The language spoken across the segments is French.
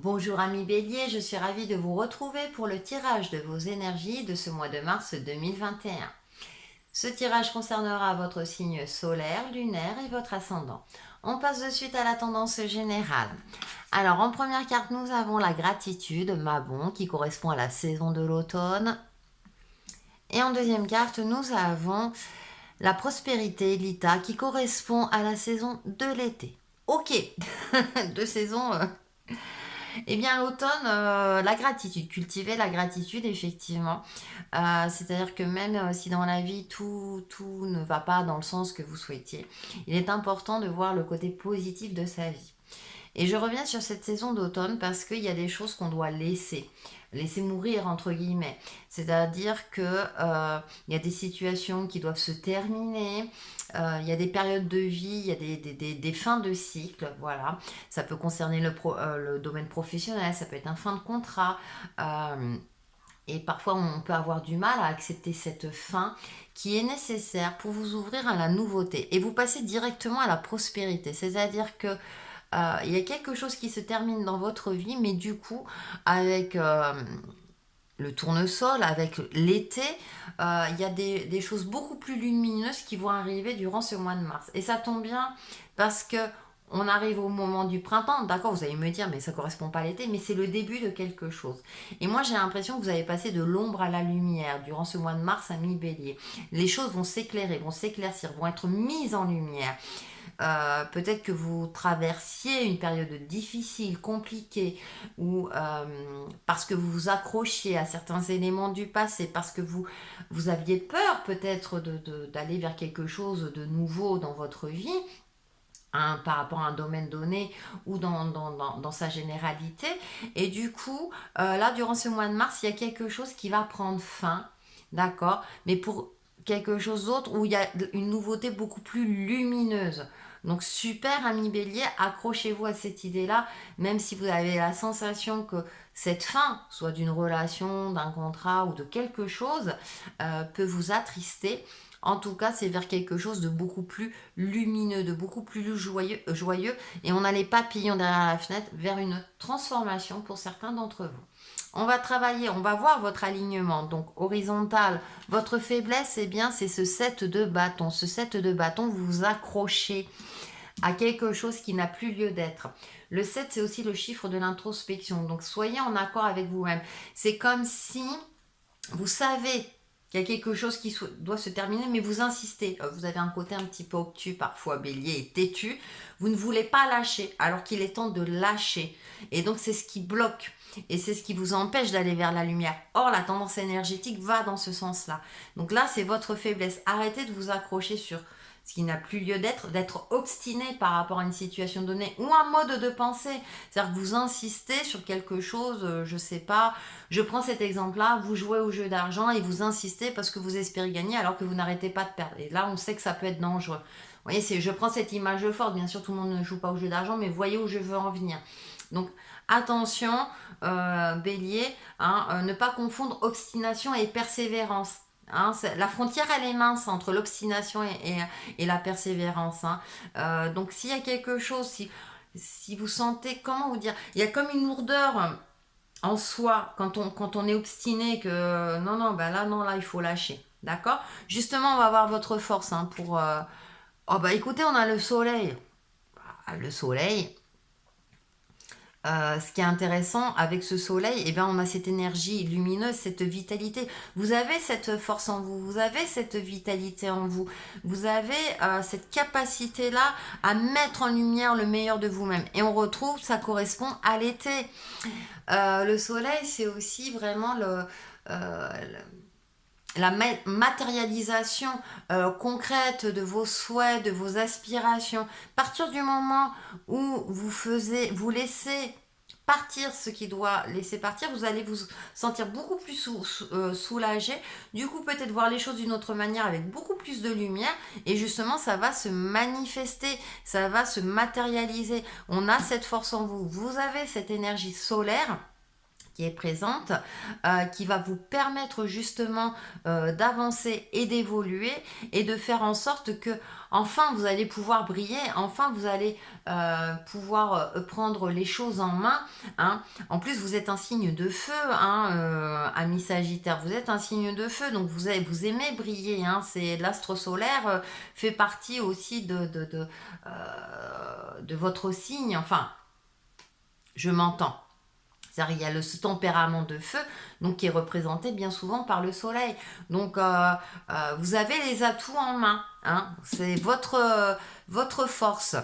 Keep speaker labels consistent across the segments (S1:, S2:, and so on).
S1: Bonjour amis Bélier, je suis ravie de vous retrouver pour le tirage de vos énergies de ce mois de mars 2021. Ce tirage concernera votre signe solaire, lunaire et votre ascendant. On passe de suite à la tendance générale. Alors en première carte, nous avons la gratitude, Mabon, qui correspond à la saison de l'automne. Et en deuxième carte, nous avons la prospérité, Lita, qui correspond à la saison de l'été. Ok, deux saisons eh bien, l'automne, la gratitude, cultiver la gratitude, effectivement. C'est-à-dire que même si dans la vie, tout ne va pas dans le sens que vous souhaitiez, il est important de voir le côté positif de sa vie. Et je reviens sur cette saison d'automne parce qu'il y a des choses qu'on doit laisser mourir entre guillemets. C'est-à-dire que il y a des situations qui doivent se terminer, il y a des périodes de vie, il y a des fins de cycle, voilà. Ça peut concerner le domaine professionnel, ça peut être un fin de contrat. Et parfois, on peut avoir du mal à accepter cette fin qui est nécessaire pour vous ouvrir à la nouveauté et vous passer directement à la prospérité. C'est-à-dire que il y a quelque chose qui se termine dans votre vie, mais du coup, avec le tournesol, avec l'été, il y a des choses beaucoup plus lumineuses qui vont arriver durant ce mois de mars. Et ça tombe bien parce que on arrive au moment du printemps, d'accord, vous allez me dire, mais ça correspond pas à l'été, mais c'est le début de quelque chose. Et moi, j'ai l'impression que vous avez passé de l'ombre à la lumière durant ce mois de mars à mi-bélier. Les choses vont s'éclairer, vont s'éclaircir, vont être mises en lumière. Peut-être que vous traversiez une période difficile, compliquée, ou parce que vous vous accrochiez à certains éléments du passé, parce que vous aviez peur peut-être d'aller vers quelque chose de nouveau dans votre vie, hein, par rapport à un domaine donné ou dans sa généralité. Et du coup, là, durant ce mois de mars, il y a quelque chose qui va prendre fin, d'accord, mais pour quelque chose d'autre où il y a une nouveauté beaucoup plus lumineuse. Donc super ami bélier, accrochez-vous à cette idée-là, même si vous avez la sensation que cette fin, soit d'une relation, d'un contrat ou de quelque chose, peut vous attrister. En tout cas, c'est vers quelque chose de beaucoup plus lumineux, de beaucoup plus joyeux, et on a les papillons derrière la fenêtre vers une transformation pour certains d'entre vous. On va travailler, on va voir votre alignement. Donc horizontal, votre faiblesse, eh bien, c'est ce 7 de bâton. Ce 7 de bâton, vous vous accrochez à quelque chose qui n'a plus lieu d'être. Le 7, c'est aussi le chiffre de l'introspection. Donc soyez en accord avec vous-même. C'est comme si vous savez qu'il y a quelque chose qui doit se terminer, mais vous insistez. Vous avez un côté un petit peu obtus, parfois bélier et têtu. Vous ne voulez pas lâcher, alors qu'il est temps de lâcher. Et donc c'est ce qui bloque. Et c'est ce qui vous empêche d'aller vers la lumière. Or, la tendance énergétique va dans ce sens-là. Donc là, c'est votre faiblesse. Arrêtez de vous accrocher sur ce qui n'a plus lieu d'être obstiné par rapport à une situation donnée ou un mode de pensée. C'est-à-dire que vous insistez sur quelque chose, je sais pas, je prends cet exemple-là, vous jouez au jeu d'argent et vous insistez parce que vous espérez gagner alors que vous n'arrêtez pas de perdre. Et là, on sait que ça peut être dangereux. Vous voyez, je prends cette image forte, bien sûr, tout le monde ne joue pas au jeu d'argent, mais voyez où je veux en venir. Donc, attention, bélier, hein, ne pas confondre obstination et persévérance. Hein, la frontière, elle est mince entre l'obstination et la persévérance. Hein. Donc, s'il y a quelque chose, si vous sentez, comment vous dire, il y a comme une lourdeur en soi quand on est obstiné que non, non, ben là, non, là, il faut lâcher. D'accord. Justement, on va voir votre force hein, pour. Oh, bah écoutez, on a le soleil. Bah, le soleil, ce qui est intéressant avec ce soleil, eh bien, on a cette énergie lumineuse, cette vitalité. Vous avez cette force en vous, vous avez cette vitalité en vous, vous avez cette capacité-là à mettre en lumière le meilleur de vous-même. Et on retrouve, ça correspond à l'été. Le soleil, c'est aussi vraiment la matérialisation concrète de vos souhaits, de vos aspirations. À partir du moment où vous laissez partir ce qui doit laisser partir, vous allez vous sentir beaucoup plus soulagé, du coup peut-être voir les choses d'une autre manière avec beaucoup plus de lumière et justement ça va se manifester, ça va se matérialiser. On a cette force en vous, vous avez cette énergie solaire qui est présente, qui va vous permettre justement d'avancer et d'évoluer et de faire en sorte que enfin vous allez pouvoir briller, enfin vous allez pouvoir prendre les choses en main. Hein. En plus, vous êtes un signe de feu, hein, ami Sagittaire, vous êtes un signe de feu, donc vous aimez briller. Hein. C'est l'astre solaire fait partie aussi de votre signe, enfin, je m'entends. C'est-à-dire, il y a ce tempérament de feu, donc qui est représenté bien souvent par le soleil. Donc, vous avez les atouts en main. Hein. C'est votre force.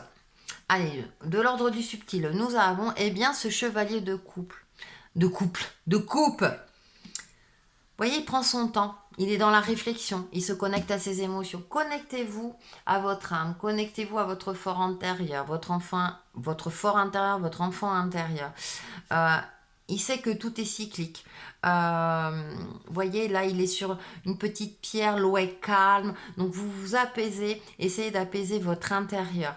S1: Allez, de l'ordre du subtil, nous avons ce chevalier de coupe. Vous voyez, il prend son temps. Il est dans la réflexion. Il se connecte à ses émotions. Connectez-vous à votre âme. Connectez-vous à votre fort intérieur, votre fort intérieur, votre enfant intérieur. Il sait que tout est cyclique. Voyez, là, il est sur une petite pierre, l'eau est calme. Donc, vous vous apaisez, essayez d'apaiser votre intérieur.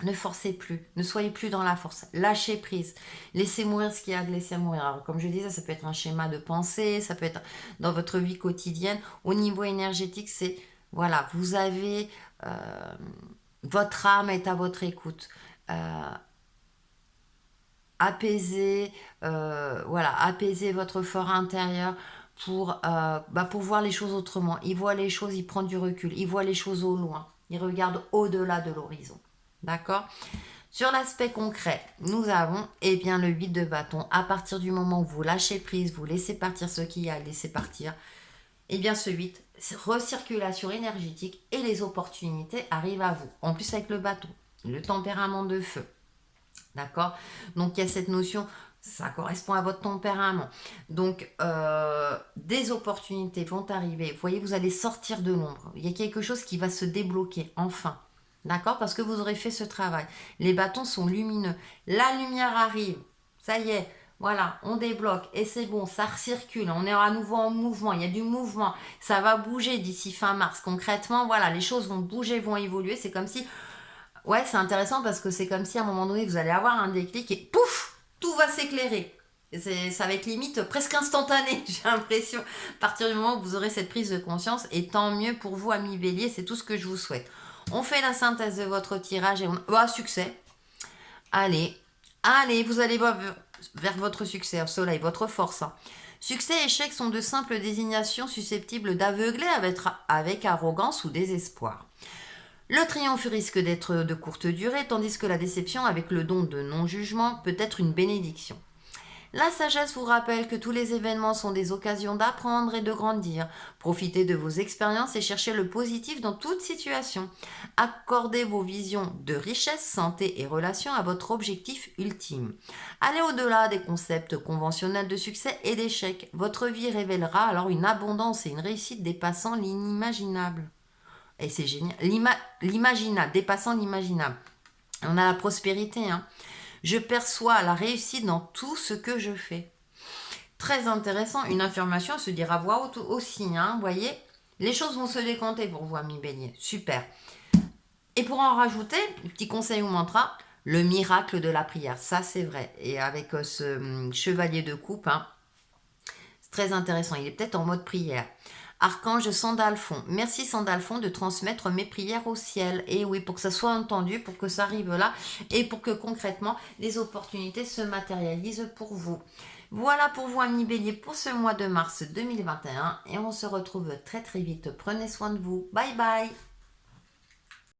S1: Ne forcez plus, ne soyez plus dans la force. Lâchez prise. Laissez mourir ce qu'il y a à laisser mourir. Alors, comme je disais, ça peut être un schéma de pensée, ça peut être dans votre vie quotidienne. Au niveau énergétique, c'est, voilà, vous avez, votre âme est à votre écoute. Apaiser votre fort intérieur pour voir les choses autrement. Il voit les choses, il prend du recul, il voit les choses au loin, il regarde au-delà de l'horizon. D'accord ? Sur l'aspect concret, nous avons le 8 de bâton. À partir du moment où vous lâchez prise, vous laissez partir ce qu'il y a à laisser partir, ce 8, c'est recirculation énergétique et les opportunités arrivent à vous. En plus avec le bâton, le tempérament de feu. D'accord ? Donc, il y a cette notion, ça correspond à votre tempérament. Donc, des opportunités vont arriver. Vous voyez, vous allez sortir de l'ombre. Il y a quelque chose qui va se débloquer, enfin. D'accord ? Parce que vous aurez fait ce travail. Les bâtons sont lumineux. La lumière arrive. Ça y est. Voilà, on débloque et c'est bon, ça recircule, on est à nouveau en mouvement, il y a du mouvement, ça va bouger d'ici fin mars. Concrètement, voilà, les choses vont bouger, vont évoluer, c'est comme si... Ouais, c'est intéressant parce que c'est comme si à un moment donné, vous allez avoir un déclic et pouf, tout va s'éclairer. Ça va être limite presque instantané, j'ai l'impression, à partir du moment où vous aurez cette prise de conscience. Et tant mieux pour vous, amis Bélier, c'est tout ce que je vous souhaite. On fait la synthèse de votre tirage et succès. Allez, vous allez vers votre succès, au soleil, votre force. Hein. Succès et échec sont de simples désignations susceptibles d'aveugler avec arrogance ou désespoir. Le triomphe risque d'être de courte durée, tandis que la déception avec le don de non-jugement peut être une bénédiction. La sagesse vous rappelle que tous les événements sont des occasions d'apprendre et de grandir. Profitez de vos expériences et cherchez le positif dans toute situation. Accordez vos visions de richesse, santé et relations à votre objectif ultime. Allez au-delà des concepts conventionnels de succès et d'échec. Votre vie révélera alors une abondance et une réussite dépassant l'inimaginable. Et c'est génial. L'imaginable, dépassant l'imaginable. On a la prospérité, hein. Je perçois la réussite dans tout ce que je fais. Très intéressant, une affirmation à se dire à voix haute aussi, hein, vous voyez. Les choses vont se décanter pour vous, amis Bélier. Super. Et pour en rajouter, petit conseil ou mantra, le miracle de la prière. Ça, c'est vrai. Et avec ce chevalier de coupe, hein, c'est très intéressant. Il est peut-être en mode prière. Archange Sandalphon, merci Sandalphon de transmettre mes prières au ciel. Et oui, pour que ça soit entendu, pour que ça arrive là et pour que concrètement les opportunités se matérialisent pour vous. Voilà pour vous, amis Bélier, pour ce mois de mars 2021 et on se retrouve très très vite. Prenez soin de vous. Bye bye.